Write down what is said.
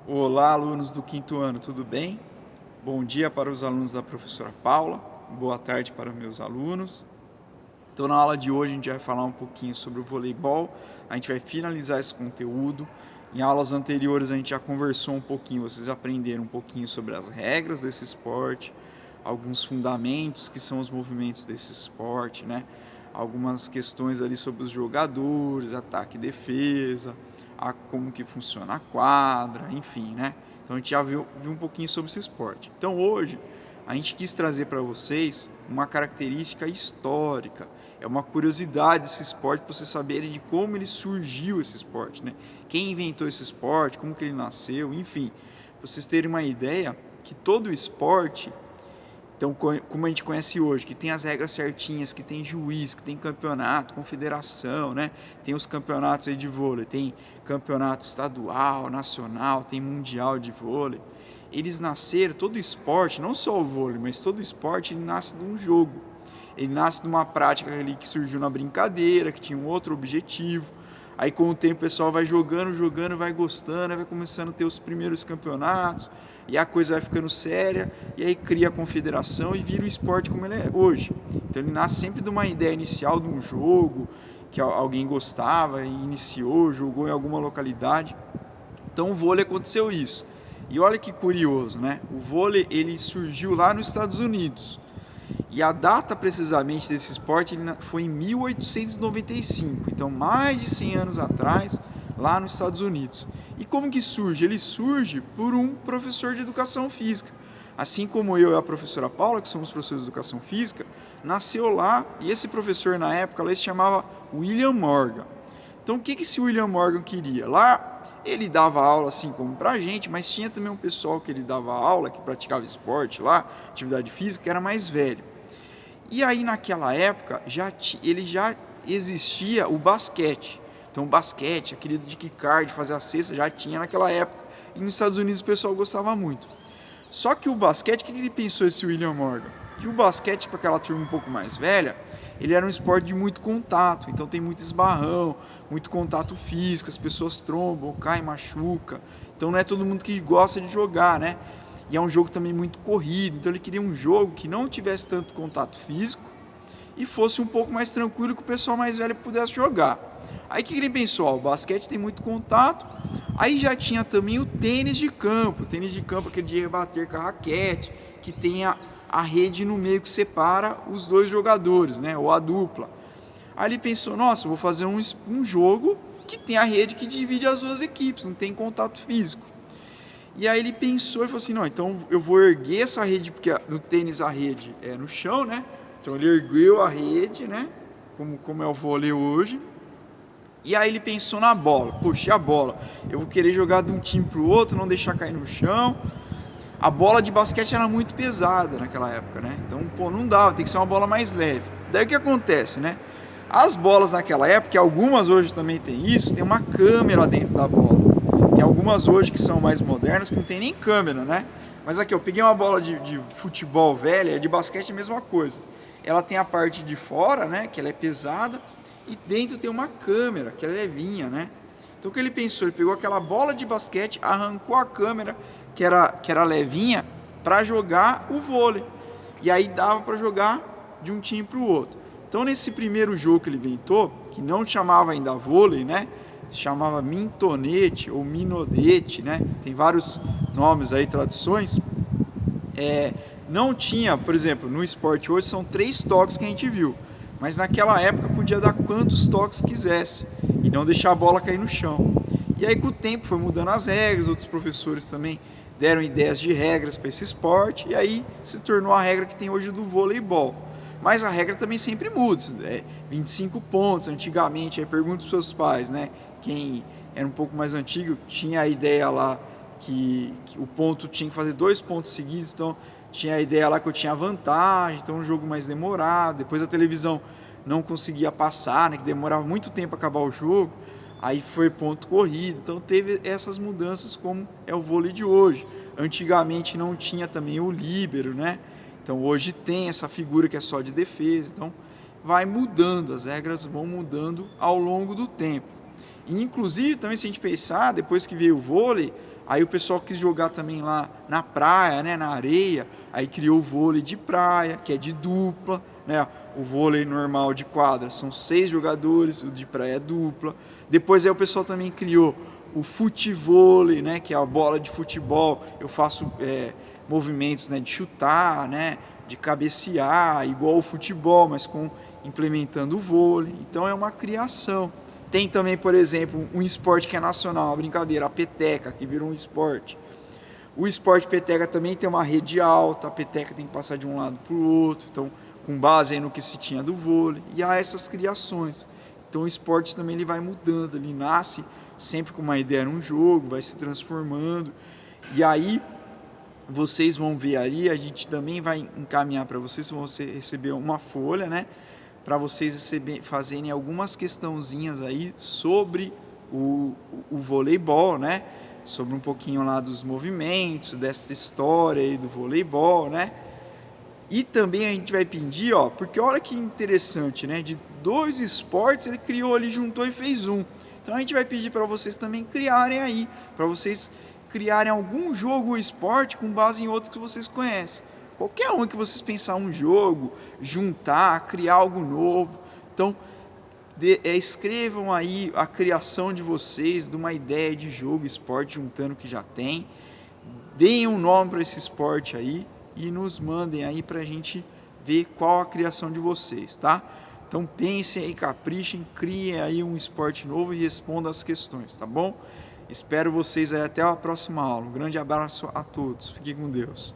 Olá, alunos do quinto ano, tudo bem? Bom dia para os alunos da professora Paula, boa tarde para meus alunos. Então, na aula de hoje, a gente vai falar um pouquinho sobre o voleibol, a gente vai finalizar esse conteúdo. Em aulas anteriores, a gente já conversou um pouquinho, vocês aprenderam um pouquinho sobre as regras desse esporte, alguns fundamentos que são os movimentos desse esporte, né? Algumas questões ali sobre os jogadores, ataque e defesa, como que funciona a quadra, enfim, né? Então a gente já viu um pouquinho sobre esse esporte. Então hoje a gente quis trazer para vocês uma característica histórica, é uma curiosidade desse esporte para vocês saberem de como ele surgiu esse esporte, né? Quem inventou esse esporte, como que ele nasceu, enfim, para vocês terem uma ideia que todo esporte, então, como a gente conhece hoje, que tem as regras certinhas, que tem juiz, que tem campeonato, confederação, né? Tem os campeonatos aí de vôlei, tem campeonato estadual, nacional, tem mundial de vôlei. Eles nasceram, todo esporte, não só o vôlei, mas todo esporte, ele nasce de um jogo. Ele nasce de uma prática ali que surgiu na brincadeira, que tinha um outro objetivo. Aí com o tempo o pessoal vai jogando, vai gostando, vai começando a ter os primeiros campeonatos, e a coisa vai ficando séria, e aí cria a confederação e vira o esporte como ele é hoje. Então ele nasce sempre de uma ideia inicial de um jogo, que alguém gostava, e iniciou, jogou em alguma localidade. Então o vôlei aconteceu isso. E olha que curioso, né? O vôlei ele surgiu lá nos Estados Unidos. E a data precisamente desse esporte foi em 1895, então mais de 100 anos atrás, lá nos Estados Unidos. E como que surge? Ele surge por um professor de educação física. Assim como eu e a professora Paula, que somos professores de educação física, nasceu lá, e esse professor na época ele se chamava William Morgan. Então o que esse William Morgan queria? Lá ele dava aula assim como pra gente, mas tinha também um pessoal que ele dava aula, que praticava esporte lá, atividade física, que era mais velho. E aí naquela época ele já existia o basquete. Então o basquete, aquele de quicar, de fazer a cesta, já tinha naquela época. E nos Estados Unidos o pessoal gostava muito. Só que o basquete, o que ele pensou esse William Morgan? Que o basquete, para aquela turma um pouco mais velha, ele era um esporte de muito contato. Então tem muito esbarrão, muito contato físico, as pessoas trombam, caem, machucam. Então não é todo mundo que gosta de jogar, né? E é um jogo também muito corrido, então ele queria um jogo que não tivesse tanto contato físico e fosse um pouco mais tranquilo, que o pessoal mais velho pudesse jogar. Aí o que ele pensou? O basquete tem muito contato, aí já tinha também o tênis de campo, aquele de rebater com a raquete, que tem a rede no meio que separa os dois jogadores, né? Ou a dupla. Aí ele pensou, nossa, eu vou fazer um jogo que tem a rede que divide as duas equipes, não tem contato físico. E aí ele pensou e falou assim, não, então eu vou erguer essa rede, porque no tênis a rede é no chão, né? Então ele ergueu a rede, né? Como é o vôlei hoje. E aí ele pensou na bola, poxa, e a bola? Eu vou querer jogar de um time para o outro, não deixar cair no chão. A bola de basquete era muito pesada naquela época, né? Então, pô, não dava, tem que ser uma bola mais leve. Daí o que acontece, né? As bolas naquela época, algumas hoje também tem isso, tem uma câmera dentro da bola. Tem algumas hoje que são mais modernas que não tem nem câmera, né? Mas aqui, eu peguei uma bola de futebol velha, de basquete é a mesma coisa. Ela tem a parte de fora, né? Que ela é pesada, e dentro tem uma câmera, que ela é levinha, né? Então o que ele pensou? Ele pegou aquela bola de basquete, arrancou a câmera, que era levinha, para jogar o vôlei. E aí dava para jogar de um time para o outro. Então nesse primeiro jogo que ele inventou, que não chamava ainda vôlei, né? Se chamava mintonete ou minodete, né? Tem vários nomes aí, traduções. Não tinha, por exemplo, no esporte hoje são 3 toques que a gente viu, mas naquela época podia dar quantos toques quisesse e não deixar a bola cair no chão. E aí com o tempo foi mudando as regras, outros professores também deram ideias de regras para esse esporte, e aí se tornou a regra que tem hoje do voleibol. Mas a regra também sempre muda, 25 pontos, antigamente, aí pergunta para os seus pais, né? Quem era um pouco mais antigo tinha a ideia lá que o ponto tinha que fazer 2 pontos seguidos, então tinha a ideia lá que eu tinha vantagem, então um jogo mais demorado, depois a televisão não conseguia passar, né, que demorava muito tempo a acabar o jogo, aí foi ponto corrido, então teve essas mudanças como é o vôlei de hoje. Antigamente não tinha também o líbero, né? Então hoje tem essa figura que é só de defesa, então vai mudando, as regras vão mudando ao longo do tempo. E, inclusive, também se a gente pensar, depois que veio o vôlei, Aí o pessoal quis jogar também lá na praia, né, na areia, aí criou o vôlei de praia, que é de dupla, né? O vôlei normal de quadra são 6 jogadores, o de praia é dupla. Depois aí o pessoal também criou o futevôlei, né, que é a bola de futebol. Eu faço movimentos, né, de chutar, né, de cabecear, igual o futebol, mas implementando o vôlei. Então é uma criação. Tem também, por exemplo, um esporte que é nacional, uma brincadeira, a peteca, que virou um esporte. O esporte peteca também tem uma rede alta, a peteca tem que passar de um lado para o outro, então com base aí no que se tinha do vôlei, e há essas criações. Então o esporte também ele vai mudando, ele nasce sempre com uma ideia num jogo, vai se transformando, e aí vocês vão ver ali, a gente também vai encaminhar para vocês, vão receber uma folha, né, para vocês fazerem algumas questãozinhas aí sobre o voleibol, né, sobre um pouquinho lá dos movimentos, dessa história aí do voleibol, né, e também a gente vai pedir, ó, porque olha que interessante, né, de 2 esportes ele criou ali, juntou e fez um. Então a gente vai pedir para vocês também criarem aí, para vocês criarem algum jogo ou esporte com base em outro que vocês conhecem. Qualquer um que vocês pensar um jogo, juntar, criar algo novo. Então, escrevam aí a criação de vocês, de uma ideia de jogo, esporte, juntando o que já tem. Deem um nome para esse esporte aí e nos mandem aí para a gente ver qual a criação de vocês, tá? Então pensem aí, caprichem, criem aí um esporte novo e respondam as questões, tá bom? Espero vocês aí até a próxima aula. Um grande abraço a todos. Fiquem com Deus.